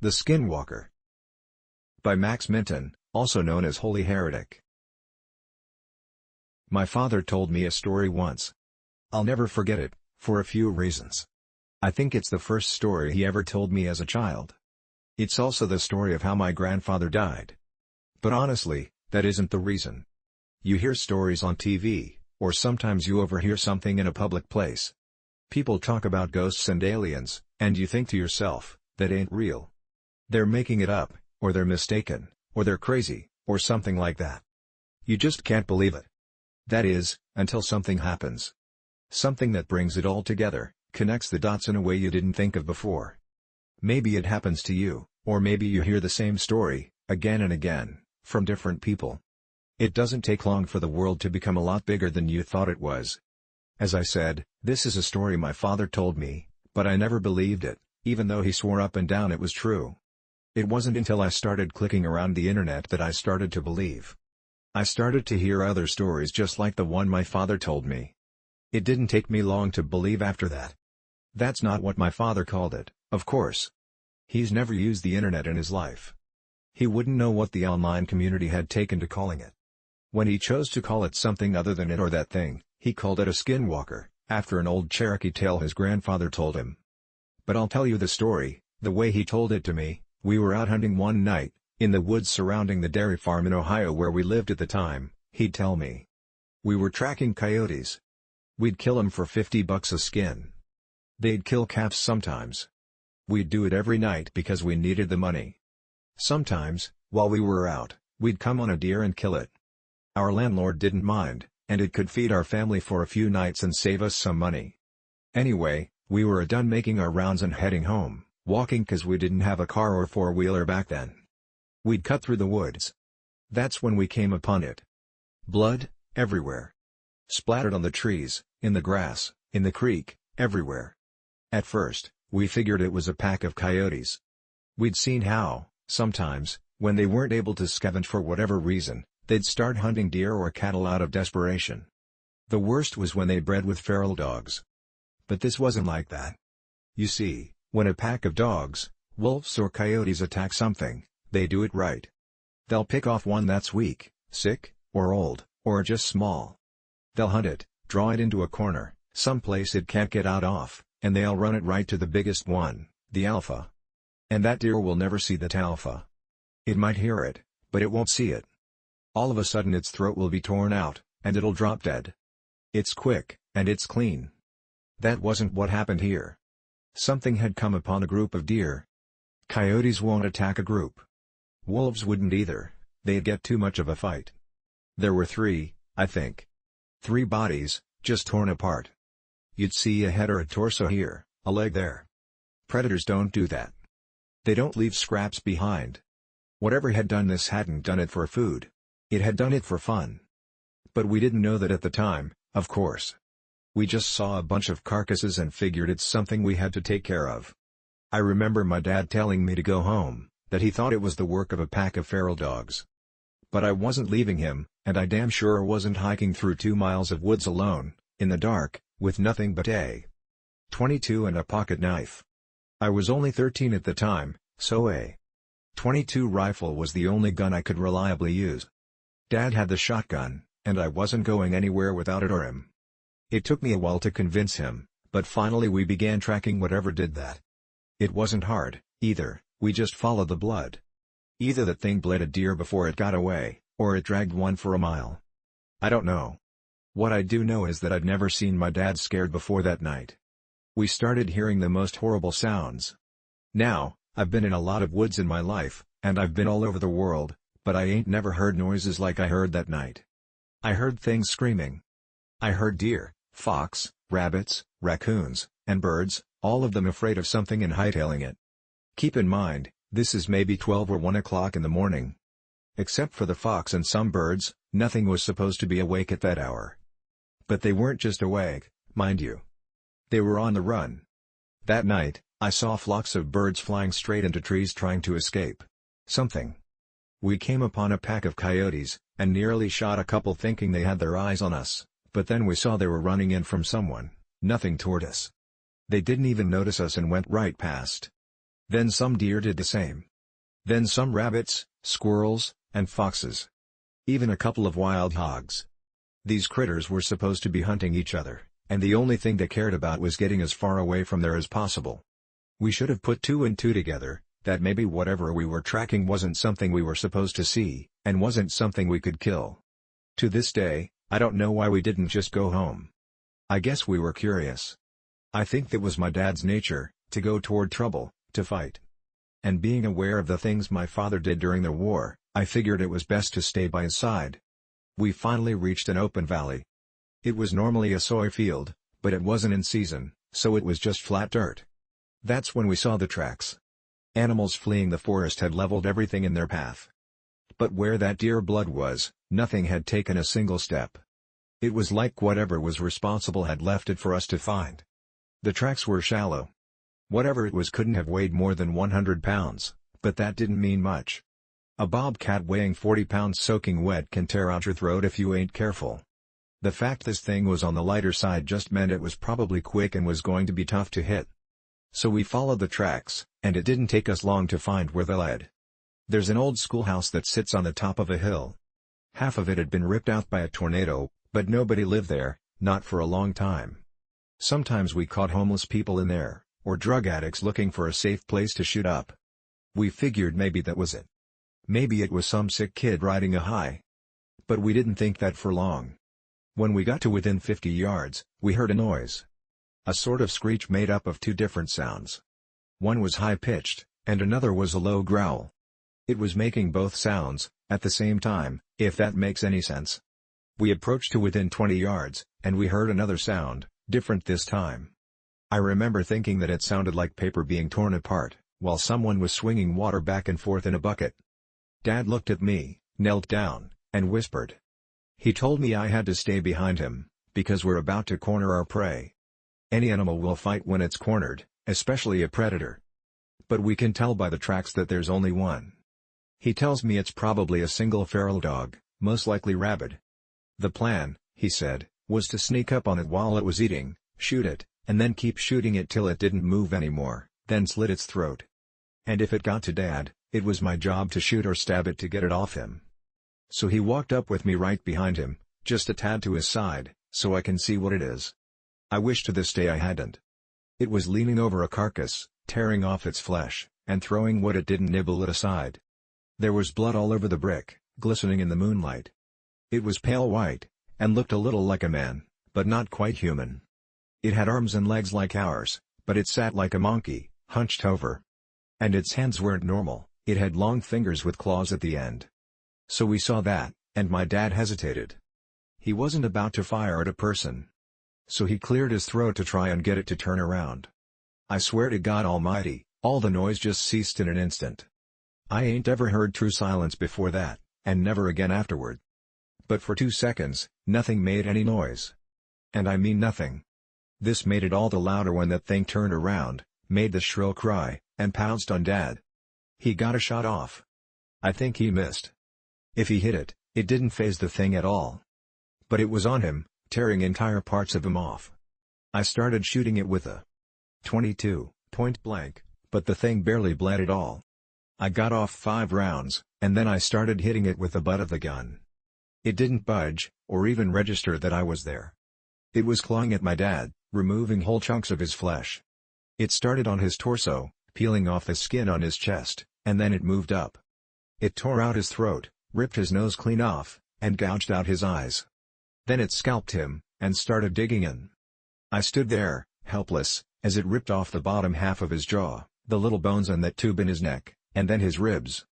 The Skinwalker. By Max Minton, also known as Holy Heretic. My father told me a story once. I'll never forget it, for a few reasons. I think it's the first story he ever told me as a child. It's also the story of how my grandfather died. But honestly, that isn't the reason. You hear stories on TV, or sometimes you overhear something in a public place. People talk about ghosts and aliens, and you think to yourself, that ain't real. They're making it up, or they're mistaken, or they're crazy, or something like that. You just can't believe it. That is, until something happens. Something that brings it all together, connects the dots in a way you didn't think of before. Maybe it happens to you, or maybe you hear the same story, again and again, from different people. It doesn't take long for the world to become a lot bigger than you thought it was. As I said, this is a story my father told me, but I never believed it, even though he swore up and down it was true. It wasn't until I started clicking around the internet that I started to believe. I started to hear other stories just like the one my father told me. It didn't take me long to believe after that. That's not what my father called it, of course. He's never used the internet in his life. He wouldn't know what the online community had taken to calling it. When he chose to call it something other than it or that thing, he called it a skinwalker, after an old Cherokee tale his grandfather told him. But I'll tell you the story, the way he told it to me. We were out hunting one night, in the woods surrounding the dairy farm in Ohio where we lived at the time, he'd tell me. We were tracking coyotes. We'd kill 'em for $50 a skin. They'd kill calves sometimes. We'd do it every night because we needed the money. Sometimes, while we were out, we'd come on a deer and kill it. Our landlord didn't mind, and it could feed our family for a few nights and save us some money. Anyway, we were done making our rounds and heading home, walking 'cause we didn't have a car or four-wheeler back then. We'd cut through the woods. That's when we came upon it. Blood, everywhere. Splattered on the trees, in the grass, in the creek, everywhere. At first, we figured it was a pack of coyotes. We'd seen how, sometimes, when they weren't able to scavenge for whatever reason, they'd start hunting deer or cattle out of desperation. The worst was when they bred with feral dogs. But this wasn't like that. You see, when a pack of dogs, wolves or coyotes attack something, they do it right. They'll pick off one that's weak, sick, or old, or just small. They'll hunt it, draw it into a corner, someplace it can't get out of, and they'll run it right to the biggest one, the alpha. And that deer will never see that alpha. It might hear it, but it won't see it. All of a sudden its throat will be torn out, and it'll drop dead. It's quick, and it's clean. That wasn't what happened here. Something had come upon a group of deer. Coyotes won't attack a group. Wolves wouldn't either, they'd get too much of a fight. There were 3, I think. 3 bodies, just torn apart. You'd see a head or a torso here, a leg there. Predators don't do that. They don't leave scraps behind. Whatever had done this hadn't done it for food. It had done it for fun. But we didn't know that at the time, of course. We just saw a bunch of carcasses and figured it's something we had to take care of. I remember my dad telling me to go home, that he thought it was the work of a pack of feral dogs. But I wasn't leaving him, and I damn sure wasn't hiking through 2 miles of woods alone, in the dark, with nothing but a .22 and a pocket knife. I was only 13 at the time, so a .22 rifle was the only gun I could reliably use. Dad had the shotgun, and I wasn't going anywhere without it or him. It took me a while to convince him, but finally we began tracking whatever did that. It wasn't hard, either, we just followed the blood. Either that thing bled a deer before it got away, or it dragged one for a mile. I don't know. What I do know is that I'd never seen my dad scared before that night. We started hearing the most horrible sounds. Now, I've been in a lot of woods in my life, and I've been all over the world, but I ain't never heard noises like I heard that night. I heard things screaming. I heard deer, fox, rabbits, raccoons, and birds, all of them afraid of something and hightailing it. Keep in mind, this is maybe 12 or 1 o'clock in the morning. Except for the fox and some birds, nothing was supposed to be awake at that hour. But they weren't just awake, mind you. They were on the run. That night, I saw flocks of birds flying straight into trees trying to escape something. We came upon a pack of coyotes, and nearly shot a couple thinking they had their eyes on us, but then we saw they were running in from someone, nothing toward us. They didn't even notice us and went right past. Then some deer did the same. Then some rabbits, squirrels, and foxes. Even a couple of wild hogs. These critters were supposed to be hunting each other, and the only thing they cared about was getting as far away from there as possible. We should have put two and two together, that maybe whatever we were tracking wasn't something we were supposed to see, and wasn't something we could kill. To this day, I don't know why we didn't just go home. I guess we were curious. I think that was my dad's nature, to go toward trouble, to fight. And being aware of the things my father did during the war, I figured it was best to stay by his side. We finally reached an open valley. It was normally a soy field, but it wasn't in season, so it was just flat dirt. That's when we saw the tracks. Animals fleeing the forest had leveled everything in their path. But where that deer blood was, nothing had taken a single step. It was like whatever was responsible had left it for us to find. The tracks were shallow. Whatever it was couldn't have weighed more than 100 pounds, but that didn't mean much. A bobcat weighing 40 pounds soaking wet can tear out your throat if you ain't careful. The fact this thing was on the lighter side just meant it was probably quick and was going to be tough to hit. So we followed the tracks, and it didn't take us long to find where they led. There's an old schoolhouse that sits on the top of a hill. Half of it had been ripped out by a tornado, but nobody lived there, not for a long time. Sometimes we caught homeless people in there, or drug addicts looking for a safe place to shoot up. We figured maybe that was it. Maybe it was some sick kid riding a high. But we didn't think that for long. When we got to within 50 yards, we heard a noise. A sort of screech made up of two different sounds. One was high-pitched, and another was a low growl. It was making both sounds, at the same time, if that makes any sense. We approached to within 20 yards, and we heard another sound, different this time. I remember thinking that it sounded like paper being torn apart, while someone was swinging water back and forth in a bucket. Dad looked at me, knelt down, and whispered. He told me I had to stay behind him, because we're about to corner our prey. Any animal will fight when it's cornered, especially a predator. But we can tell by the tracks that there's only one. He tells me it's probably a single feral dog, most likely rabid. The plan, he said, was to sneak up on it while it was eating, shoot it, and then keep shooting it till it didn't move anymore, then slit its throat. And if it got to Dad, it was my job to shoot or stab it to get it off him. So he walked up with me right behind him, just a tad to his side, so I can see what it is. I wish to this day I hadn't. It was leaning over a carcass, tearing off its flesh, and throwing what it didn't nibble it aside. There was blood all over the brick, glistening in the moonlight. It was pale white, and looked a little like a man, but not quite human. It had arms and legs like ours, but it sat like a monkey, hunched over. And its hands weren't normal, it had long fingers with claws at the end. So we saw that, and my dad hesitated. He wasn't about to fire at a person. So he cleared his throat to try and get it to turn around. I swear to God Almighty, all the noise just ceased in an instant. I ain't ever heard true silence before that, and never again afterward. But for 2 seconds, nothing made any noise. And I mean nothing. This made it all the louder when that thing turned around, made the shrill cry, and pounced on Dad. He got a shot off. I think he missed. If he hit it, it didn't faze the thing at all. But it was on him, tearing entire parts of him off. I started shooting it with a .22, point blank, but the thing barely bled at all. I got off 5 rounds, and then I started hitting it with the butt of the gun. It didn't budge, or even register that I was there. It was clawing at my dad, removing whole chunks of his flesh. It started on his torso, peeling off the skin on his chest, and then it moved up. It tore out his throat, ripped his nose clean off, and gouged out his eyes. Then it scalped him, and started digging in. I stood there, helpless, as it ripped off the bottom half of his jaw, the little bones and that tube in his neck, and then his ribs.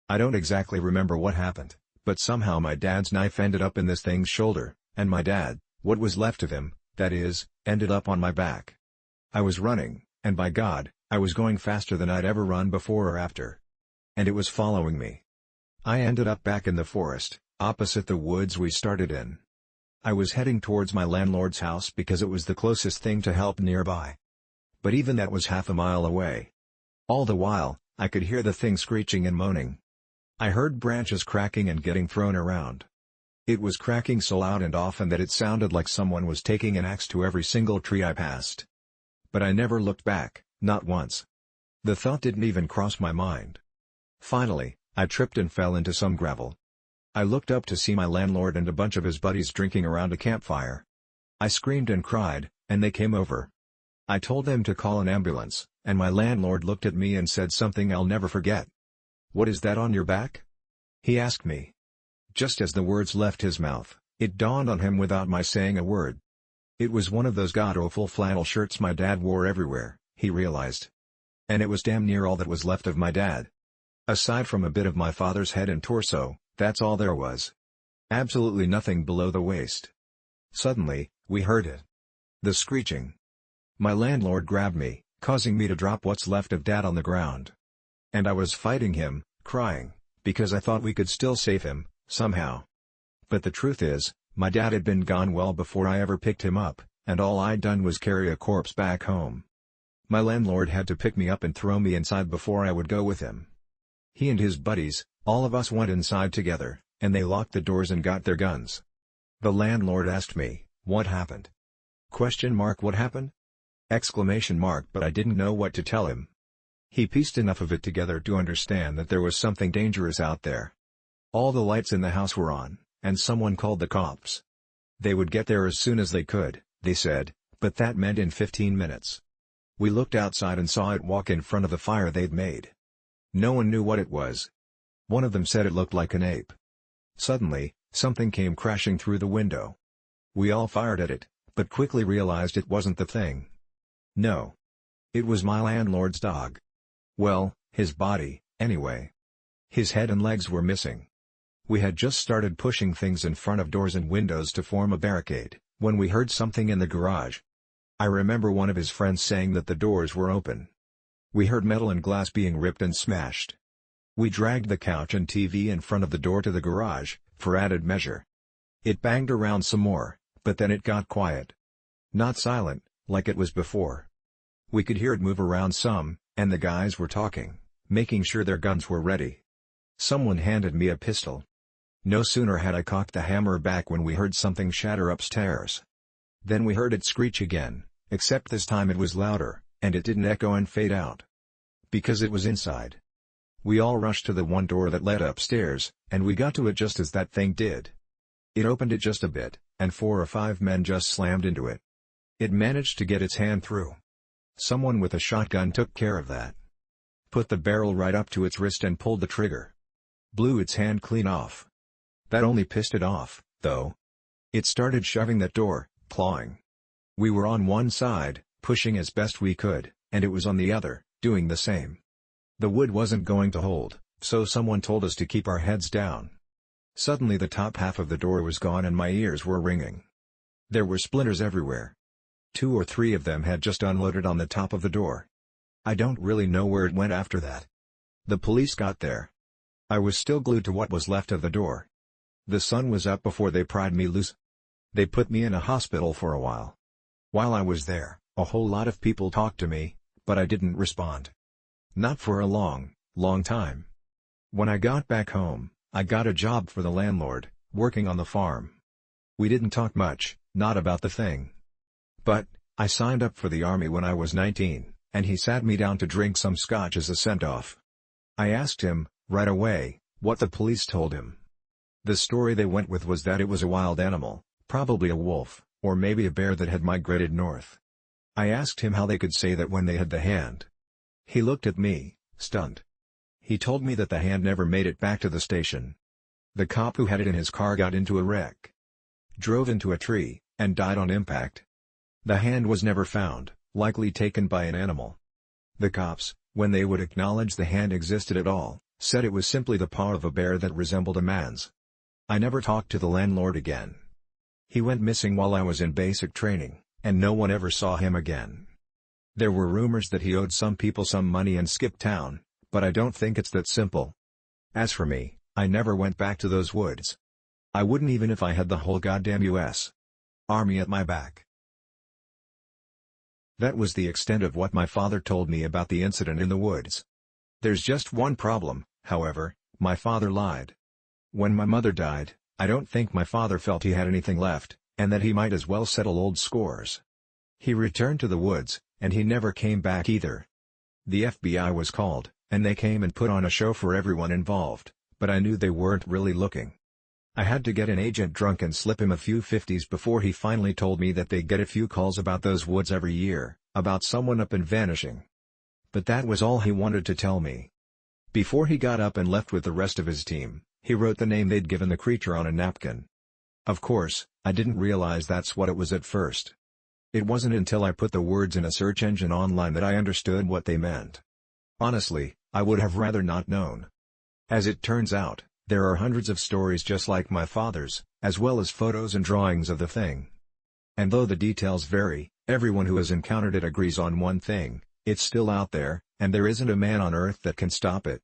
I don't exactly remember what happened, but somehow my dad's knife ended up in this thing's shoulder, and my dad, what was left of him, that is, ended up on my back. I was running, and by God, I was going faster than I'd ever run before or after. And it was following me. I ended up back in the forest, opposite the woods we started in. I was heading towards my landlord's house because it was the closest thing to help nearby. But even that was half a mile away. All the while, I could hear the thing screeching and moaning. I heard branches cracking and getting thrown around. It was cracking so loud and often that it sounded like someone was taking an axe to every single tree I passed. But I never looked back, not once. The thought didn't even cross my mind. Finally, I tripped and fell into some gravel. I looked up to see my landlord and a bunch of his buddies drinking around a campfire. I screamed and cried, and they came over. I told them to call an ambulance, and my landlord looked at me and said something I'll never forget. "What is that on your back?" he asked me. Just as the words left his mouth, it dawned on him without my saying a word. It was one of those god-awful flannel shirts my dad wore everywhere, he realized. And it was damn near all that was left of my dad. Aside from a bit of my father's head and torso, that's all there was. Absolutely nothing below the waist. Suddenly, we heard it. The screeching. My landlord grabbed me, causing me to drop what's left of Dad on the ground. And I was fighting him, crying, because I thought we could still save him, somehow. But the truth is, my dad had been gone well before I ever picked him up, and all I'd done was carry a corpse back home. My landlord had to pick me up and throw me inside before I would go with him. He and his buddies, all of us went inside together, and they locked the doors and got their guns. The landlord asked me, "What happened?" What happened? But I didn't know what to tell him. He pieced enough of it together to understand that there was something dangerous out there. All the lights in the house were on, and someone called the cops. They would get there as soon as they could, they said, but that meant in 15 minutes. We looked outside and saw it walk in front of the fire they'd made. No one knew what it was. One of them said it looked like an ape. Suddenly, something came crashing through the window. We all fired at it, but quickly realized it wasn't the thing. No. It was my landlord's dog. Well, his body, anyway. His head and legs were missing. We had just started pushing things in front of doors and windows to form a barricade, when we heard something in the garage. I remember one of his friends saying that the doors were open. We heard metal and glass being ripped and smashed. We dragged the couch and TV in front of the door to the garage, for added measure. It banged around some more, but then it got quiet. Not silent, like it was before. We could hear it move around some, and the guys were talking, making sure their guns were ready. Someone handed me a pistol. No sooner had I cocked the hammer back when we heard something shatter upstairs. Then we heard it screech again, except this time it was louder, and it didn't echo and fade out. Because it was inside. We all rushed to the one door that led upstairs, and we got to it just as that thing did. It opened it just a bit, and 4 or 5 men just slammed into it. It managed to get its hand through. Someone with a shotgun took care of that. Put the barrel right up to its wrist and pulled the trigger. Blew its hand clean off. That only pissed it off, though. It started shoving that door, clawing. We were on one side, pushing as best we could, and it was on the other, doing the same. The wood wasn't going to hold, so someone told us to keep our heads down. Suddenly the top half of the door was gone and my ears were ringing. There were splinters everywhere. 2 or 3 of them had just unloaded on the top of the door. I don't really know where it went after that. The police got there. I was still glued to what was left of the door. The sun was up before they pried me loose. They put me in a hospital for a while. While I was there, a whole lot of people talked to me, but I didn't respond. Not for a long time. When I got back home, I got a job for the landlord, working on the farm. We didn't talk much, not about the thing. But, I signed up for the army when I was 19, and he sat me down to drink some scotch as a send-off. I asked him, right away, what the police told him. The story they went with was that it was a wild animal, probably a wolf, or maybe a bear that had migrated north. I asked him how they could say that when they had the hand. He looked at me, stunned. He told me that the hand never made it back to the station. The cop who had it in his car got into a wreck. Drove into a tree, and died on impact. The hand was never found, likely taken by an animal. The cops, when they would acknowledge the hand existed at all, said it was simply the paw of a bear that resembled a man's. I never talked to the landlord again. He went missing while I was in basic training, and no one ever saw him again. There were rumors that he owed some people some money and skipped town, but I don't think it's that simple. As for me, I never went back to those woods. I wouldn't even if I had the whole goddamn U.S. Army at my back. That was the extent of what my father told me about the incident in the woods. There's just one problem, however: my father lied. When my mother died, I don't think my father felt he had anything left, and that he might as well settle old scores. He returned to the woods, and he never came back either. The FBI was called, and they came and put on a show for everyone involved, but I knew they weren't really looking. I had to get an agent drunk and slip him a few 50s before he finally told me that they get a few calls about those woods every year, about someone up and vanishing. But that was all he wanted to tell me. Before he got up and left with the rest of his team, he wrote the name they'd given the creature on a napkin. Of course, I didn't realize that's what it was at first. It wasn't until I put the words in a search engine online that I understood what they meant. Honestly, I would have rather not known. As it turns out, there are hundreds of stories just like my father's, as well as photos and drawings of the thing. And though the details vary, everyone who has encountered it agrees on one thing: it's still out there, and there isn't a man on earth that can stop it.